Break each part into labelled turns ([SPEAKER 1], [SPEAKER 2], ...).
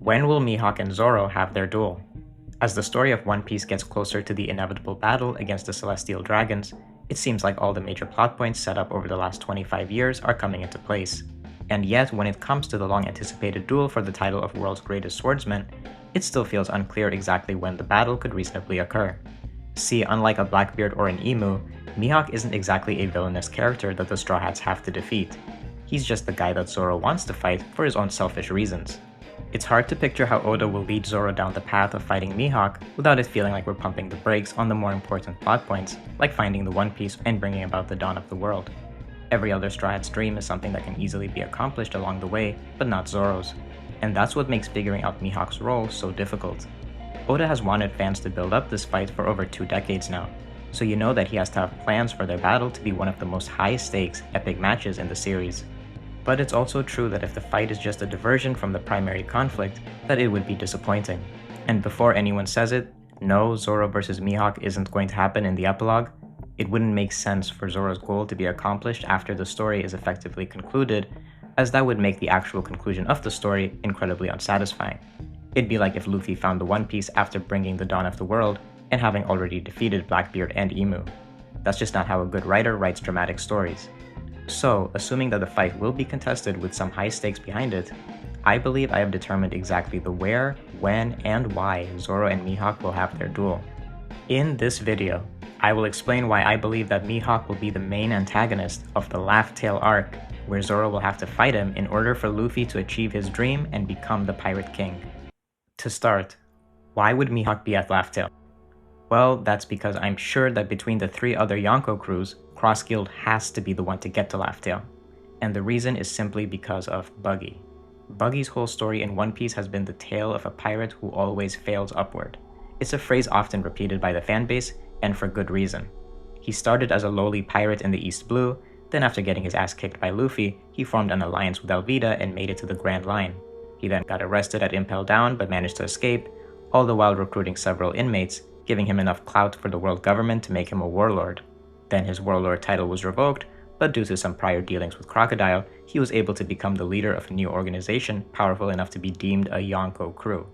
[SPEAKER 1] When will Mihawk and Zoro have their duel? As the story of One Piece gets closer to the inevitable battle against the Celestial Dragons, it seems like all the major plot points set up over the last 25 years are coming into place. And yet, when it comes to the long-anticipated duel for the title of World's Greatest Swordsman, it still feels unclear exactly when the battle could reasonably occur. See, unlike a Blackbeard or an Emu, Mihawk isn't exactly a villainous character that the Straw Hats have to defeat. He's just the guy that Zoro wants to fight for his own selfish reasons. It's hard to picture how Oda will lead Zoro down the path of fighting Mihawk without it feeling like we're pumping the brakes on the more important plot points, like finding the One Piece and bringing about the dawn of the world. Every other Straw Hat's dream is something that can easily be accomplished along the way, but not Zoro's. And that's what makes figuring out Mihawk's role so difficult. Oda has wanted fans to build up this fight for over 2 decades now, so you know that he has to have plans for their battle to be one of the most high-stakes, epic matches in the series. But it's also true that if the fight is just a diversion from the primary conflict, that it would be disappointing. And before anyone says it, no, Zoro vs Mihawk isn't going to happen in the epilogue. It wouldn't make sense for Zoro's goal to be accomplished after the story is effectively concluded, as that would make the actual conclusion of the story incredibly unsatisfying. It'd be like if Luffy found the One Piece after bringing the dawn of the world and having already defeated Blackbeard and Emu. That's just not how a good writer writes dramatic stories. So, assuming that the fight will be contested with some high stakes behind it, I believe I have determined exactly the where, when, and why Zoro and Mihawk will have their duel. In this video, I will explain why I believe that Mihawk will be the main antagonist of the Laugh Tale arc, where Zoro will have to fight him in order for Luffy to achieve his dream and become the Pirate King. To start, why would Mihawk be at Laugh Tale? Well, that's because I'm sure that between the 3 other Yonko crews, Cross Guild has to be the one to get to Laugh Tale. And the reason is simply because of Buggy. Buggy's whole story in One Piece has been the tale of a pirate who always fails upward. It's a phrase often repeated by the fanbase, and for good reason. He started as a lowly pirate in the East Blue, then after getting his ass kicked by Luffy, he formed an alliance with Alvida and made it to the Grand Line. He then got arrested at Impel Down but managed to escape, all the while recruiting several inmates, giving him enough clout for the world government to make him a warlord. Then his warlord title was revoked, but due to some prior dealings with Crocodile, he was able to become the leader of a new organization powerful enough to be deemed a Yonko crew.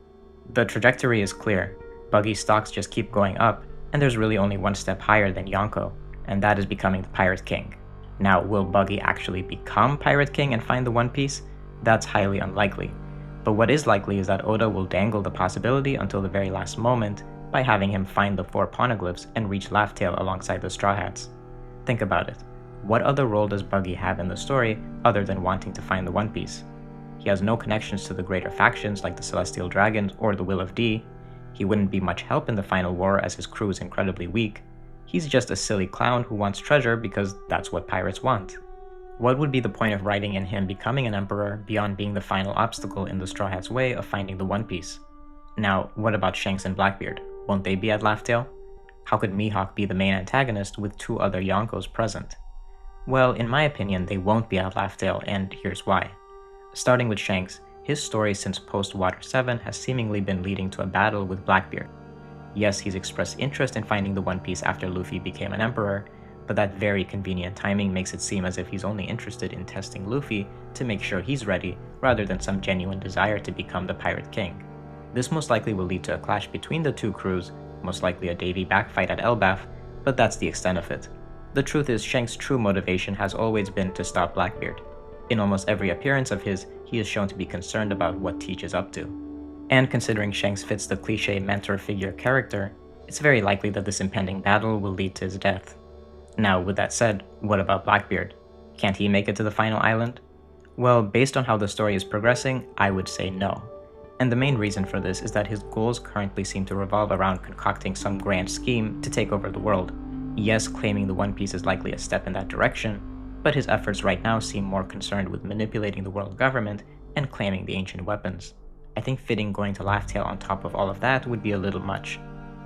[SPEAKER 1] The trajectory is clear. Buggy's stocks just keep going up, and there's really only one step higher than Yonko, and that is becoming the Pirate King. Now, will Buggy actually become Pirate King and find the One Piece? That's highly unlikely. But what is likely is that Oda will dangle the possibility until the very last moment by having him find the 4 poneglyphs and reach Laugh Tale alongside the Straw Hats. Think about it. What other role does Buggy have in the story other than wanting to find the One Piece? He has no connections to the greater factions like the Celestial Dragons or the Will of D. He wouldn't be much help in the final war as his crew is incredibly weak. He's just a silly clown who wants treasure because that's what pirates want. What would be the point of writing in him becoming an emperor beyond being the final obstacle in the Straw Hats' way of finding the One Piece? Now, what about Shanks and Blackbeard? Won't they be at Laugh Tale? How could Mihawk be the main antagonist with 2 other Yonkos present? Well, in my opinion, they won't be at Laugh Tale, and here's why. Starting with Shanks, his story since post-Water 7 has seemingly been leading to a battle with Blackbeard. Yes, he's expressed interest in finding the One Piece after Luffy became an emperor, but that very convenient timing makes it seem as if he's only interested in testing Luffy to make sure he's ready, rather than some genuine desire to become the Pirate King. This most likely will lead to a clash between the 2 crews, most likely a Davy backfight at Elbaf, but that's the extent of it. The truth is, Shanks' true motivation has always been to stop Blackbeard. In almost every appearance of his, he is shown to be concerned about what Teach is up to. And considering Shanks fits the cliché mentor figure character, it's very likely that this impending battle will lead to his death. Now, with that said, what about Blackbeard? Can't he make it to the final island? Well, based on how the story is progressing, I would say no. And the main reason for this is that his goals currently seem to revolve around concocting some grand scheme to take over the world. Yes, claiming the One Piece is likely a step in that direction, but his efforts right now seem more concerned with manipulating the world government and claiming the ancient weapons. I think fitting going to Laugh Tale on top of all of that would be a little much.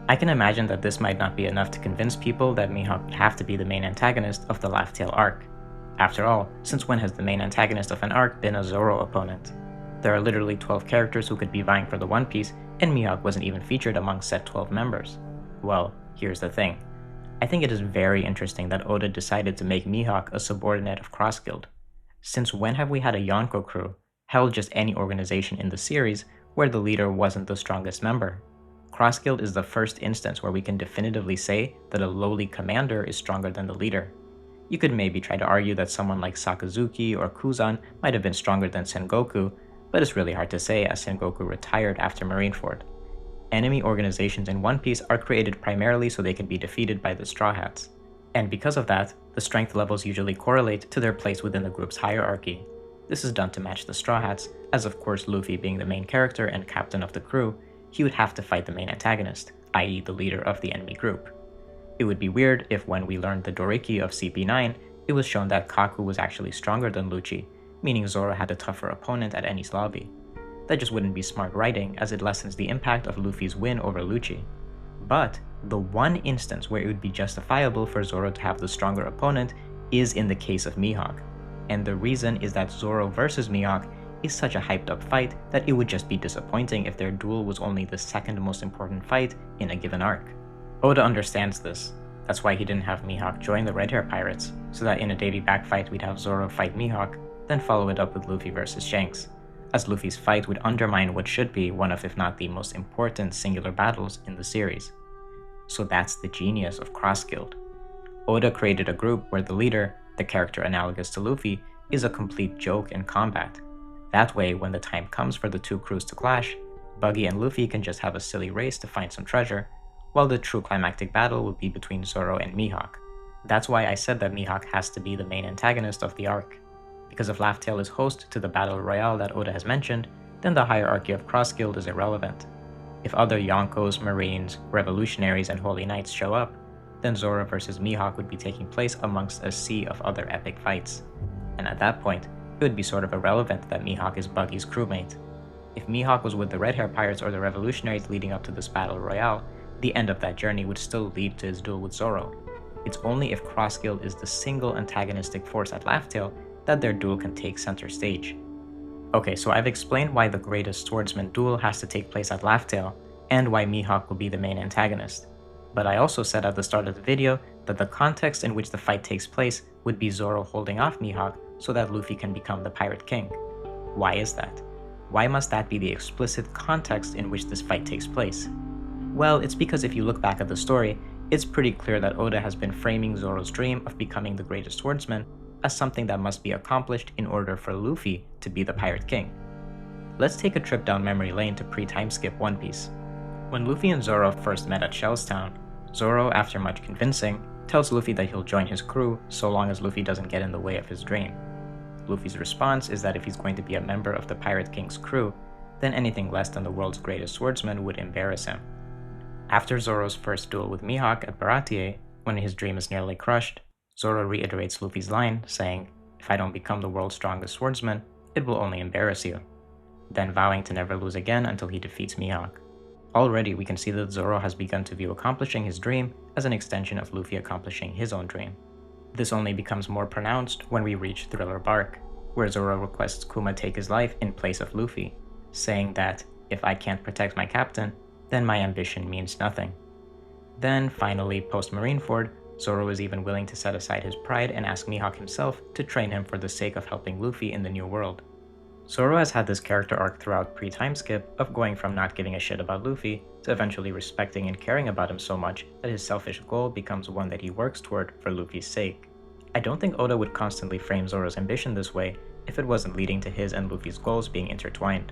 [SPEAKER 1] I can imagine that this might not be enough to convince people that Mihawk would have to be the main antagonist of the Laugh Tale arc. After all, since when has the main antagonist of an arc been a Zoro opponent? There are literally 12 characters who could be vying for the One Piece, and Mihawk wasn't even featured among said 12 members. Well, here's the thing. I think it is very interesting that Oda decided to make Mihawk a subordinate of Cross Guild. Since when have we had a Yonko crew, hell just any organization in the series, where the leader wasn't the strongest member. Cross Guild is the first instance where we can definitively say that a lowly commander is stronger than the leader. You could maybe try to argue that someone like Sakazuki or Kuzan might have been stronger than Sengoku, but it's really hard to say as Sengoku retired after Marineford. Enemy organizations in One Piece are created primarily so they can be defeated by the Straw Hats. And because of that, the strength levels usually correlate to their place within the group's hierarchy. This is done to match the Straw Hats, as of course Luffy being the main character and captain of the crew, he would have to fight the main antagonist, i.e. the leader of the enemy group. It would be weird if when we learned the Doriki of CP9, it was shown that Kaku was actually stronger than Lucci, meaning Zoro had a tougher opponent at Enies Lobby. That just wouldn't be smart writing, as it lessens the impact of Luffy's win over Lucci. But the one instance where it would be justifiable for Zoro to have the stronger opponent is in the case of Mihawk. And the reason is that Zoro versus Mihawk is such a hyped up fight that it would just be disappointing if their duel was only the second most important fight in a given arc. Oda understands this. That's why he didn't have Mihawk join the Red Hair Pirates, so that in a Davy Back fight we'd have Zoro fight Mihawk, then follow it up with Luffy versus Shanks, as Luffy's fight would undermine what should be one of if not the most important singular battles in the series. So that's the genius of Cross Guild. Oda created a group where the leader, the character analogous to Luffy, is a complete joke in combat. That way, when the time comes for the two crews to clash, Buggy and Luffy can just have a silly race to find some treasure, while the true climactic battle will be between Zoro and Mihawk. That's why I said that Mihawk has to be the main antagonist of the arc. Because if Laugh Tale is host to the battle royale that Oda has mentioned, then the hierarchy of Cross Guild is irrelevant. If other Yonkos, Marines, Revolutionaries, and Holy Knights show up, then Zoro versus Mihawk would be taking place amongst a sea of other epic fights. And at that point, it would be sort of irrelevant that Mihawk is Buggy's crewmate. If Mihawk was with the Red Hair Pirates or the Revolutionaries leading up to this battle royale, the end of that journey would still lead to his duel with Zoro. It's only if Cross Guild is the single antagonistic force at Laugh Tale that their duel can take center stage. Okay, so I've explained why the greatest swordsman duel has to take place at Laugh Tale, and why Mihawk will be the main antagonist. But I also said at the start of the video that the context in which the fight takes place would be Zoro holding off Mihawk so that Luffy can become the Pirate King. Why is that? Why must that be the explicit context in which this fight takes place? Well, it's because if you look back at the story, it's pretty clear that Oda has been framing Zoro's dream of becoming the greatest swordsman as something that must be accomplished in order for Luffy to be the Pirate King. Let's take a trip down memory lane to pre-time skip One Piece. When Luffy and Zoro first met at Shellstown, Zoro, after much convincing, tells Luffy that he'll join his crew so long as Luffy doesn't get in the way of his dream. Luffy's response is that if he's going to be a member of the Pirate King's crew, then anything less than the world's greatest swordsman would embarrass him. After Zoro's first duel with Mihawk at Baratie, when his dream is nearly crushed, Zoro reiterates Luffy's line, saying, "If I don't become the world's strongest swordsman, it will only embarrass you," then vowing to never lose again until he defeats Mihawk. Already we can see that Zoro has begun to view accomplishing his dream as an extension of Luffy accomplishing his own dream. This only becomes more pronounced when we reach Thriller Bark, where Zoro requests Kuma take his life in place of Luffy, saying that, "If I can't protect my captain, then my ambition means nothing." Then, finally, post-Marineford, Zoro is even willing to set aside his pride and ask Mihawk himself to train him for the sake of helping Luffy in the New World. Zoro has had this character arc throughout pre-time skip of going from not giving a shit about Luffy to eventually respecting and caring about him so much that his selfish goal becomes one that he works toward for Luffy's sake. I don't think Oda would constantly frame Zoro's ambition this way if it wasn't leading to his and Luffy's goals being intertwined.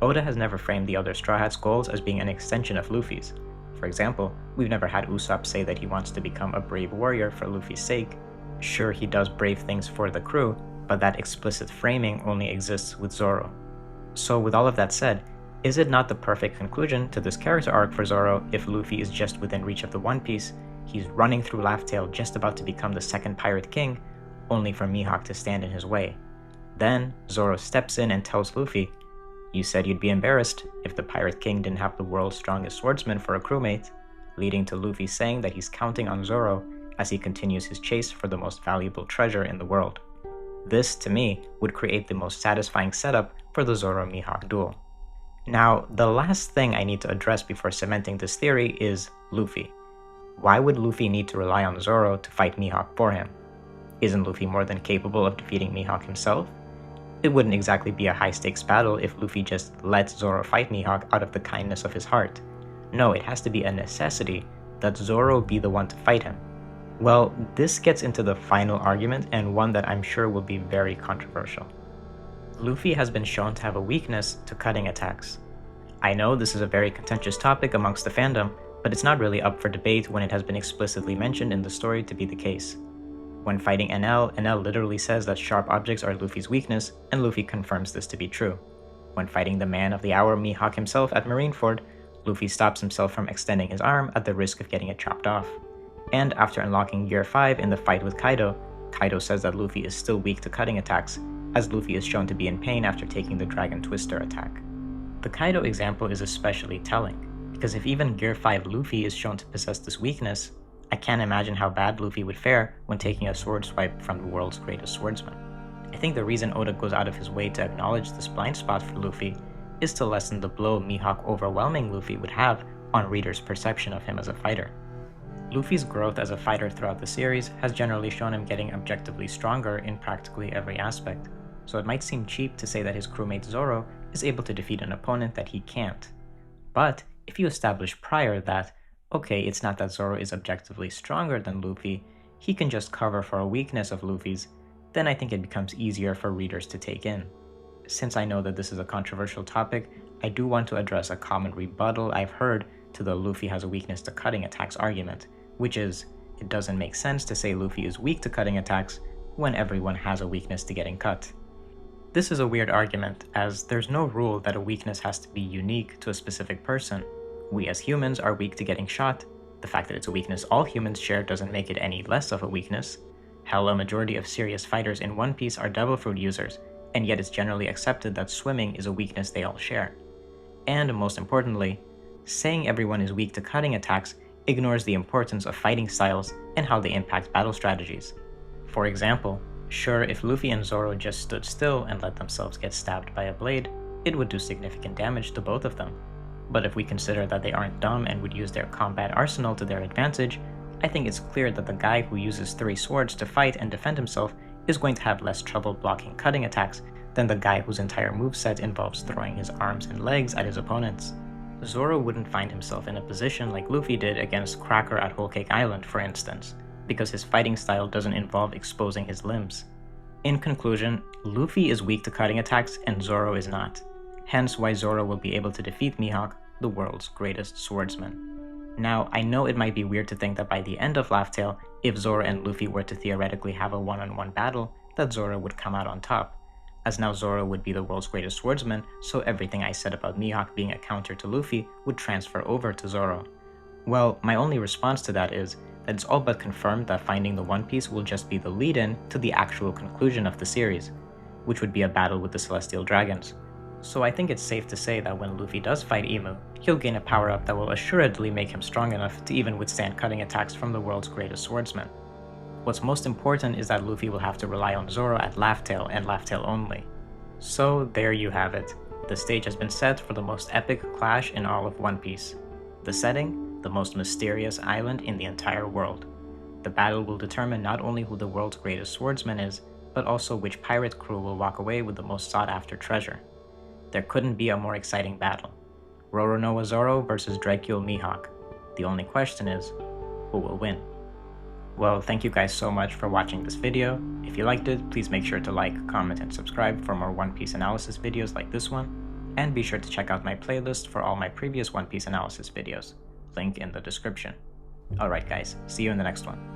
[SPEAKER 1] Oda has never framed the other Straw Hats' goals as being an extension of Luffy's. For example, we've never had Usopp say that he wants to become a brave warrior for Luffy's sake. Sure, he does brave things for the crew, but that explicit framing only exists with Zoro. So with all of that said, is it not the perfect conclusion to this character arc for Zoro if Luffy is just within reach of the One Piece, he's running through Laugh Tale just about to become the second Pirate King, only for Mihawk to stand in his way? Then, Zoro steps in and tells Luffy, "You said you'd be embarrassed if the Pirate King didn't have the world's strongest swordsman for a crewmate," leading to Luffy saying that he's counting on Zoro as he continues his chase for the most valuable treasure in the world. This, to me, would create the most satisfying setup for the Zoro-Mihawk duel. Now, the last thing I need to address before cementing this theory is Luffy. Why would Luffy need to rely on Zoro to fight Mihawk for him? Isn't Luffy more than capable of defeating Mihawk himself? It wouldn't exactly be a high-stakes battle if Luffy just lets Zoro fight Mihawk out of the kindness of his heart. No, it has to be a necessity that Zoro be the one to fight him. Well, this gets into the final argument, and one that I'm sure will be very controversial. Luffy has been shown to have a weakness to cutting attacks. I know this is a very contentious topic amongst the fandom, but it's not really up for debate when it has been explicitly mentioned in the story to be the case. When fighting NL literally says that sharp objects are Luffy's weakness, and Luffy confirms this to be true. When fighting the man of the hour Mihawk himself at Marineford, Luffy stops himself from extending his arm at the risk of getting it chopped off. And after unlocking Gear 5 in the fight with Kaido, Kaido says that Luffy is still weak to cutting attacks, as Luffy is shown to be in pain after taking the Dragon Twister attack. The Kaido example is especially telling, because if even Gear 5 Luffy is shown to possess this weakness, I can't imagine how bad Luffy would fare when taking a sword swipe from the world's greatest swordsman. I think the reason Oda goes out of his way to acknowledge this blind spot for Luffy is to lessen the blow Mihawk overwhelming Luffy would have on readers' perception of him as a fighter. Luffy's growth as a fighter throughout the series has generally shown him getting objectively stronger in practically every aspect, so it might seem cheap to say that his crewmate Zoro is able to defeat an opponent that he can't. But if you establish prior that, okay, it's not that Zoro is objectively stronger than Luffy, he can just cover for a weakness of Luffy's, then I think it becomes easier for readers to take in. Since I know that this is a controversial topic, I do want to address a common rebuttal I've heard to the Luffy has a weakness to cutting attacks argument, which is, it doesn't make sense to say Luffy is weak to cutting attacks when everyone has a weakness to getting cut. This is a weird argument, as there's no rule that a weakness has to be unique to a specific person. We as humans are weak to getting shot. The fact that it's a weakness all humans share doesn't make it any less of a weakness. Hell, a majority of serious fighters in One Piece are Devil Fruit users, and yet it's generally accepted that swimming is a weakness they all share. And most importantly, saying everyone is weak to cutting attacks ignores the importance of fighting styles and how they impact battle strategies. For example, sure, if Luffy and Zoro just stood still and let themselves get stabbed by a blade, it would do significant damage to both of them. But if we consider that they aren't dumb and would use their combat arsenal to their advantage, I think it's clear that the guy who uses 3 swords to fight and defend himself is going to have less trouble blocking cutting attacks than the guy whose entire moveset involves throwing his arms and legs at his opponents. Zoro wouldn't find himself in a position like Luffy did against Cracker at Whole Cake Island, for instance, because his fighting style doesn't involve exposing his limbs. In conclusion, Luffy is weak to cutting attacks and Zoro is not. Hence why Zoro will be able to defeat Mihawk, the world's greatest swordsman. Now, I know it might be weird to think that by the end of Laugh Tale, if Zoro and Luffy were to theoretically have a one-on-one battle, that Zoro would come out on top, as now Zoro would be the world's greatest swordsman, so everything I said about Mihawk being a counter to Luffy would transfer over to Zoro. Well, my only response to that is that it's all but confirmed that finding the One Piece will just be the lead-in to the actual conclusion of the series, which would be a battle with the Celestial Dragons. So I think it's safe to say that when Luffy does fight Imu, he'll gain a power-up that will assuredly make him strong enough to even withstand cutting attacks from the world's greatest swordsman. What's most important is that Luffy will have to rely on Zoro at Laugh Tale and Laugh Tale only. So there you have it. The stage has been set for the most epic clash in all of One Piece. The setting? The most mysterious island in the entire world. The battle will determine not only who the world's greatest swordsman is, but also which pirate crew will walk away with the most sought-after treasure. There couldn't be a more exciting battle. Roronoa Zoro versus Dreadful Mihawk. The only question is, who will win? Well, thank you guys so much for watching this video. If you liked it, please make sure to like, comment, and subscribe for more One Piece analysis videos like this one. And be sure to check out my playlist for all my previous One Piece analysis videos. Link in the description. Alright guys, see you in the next one.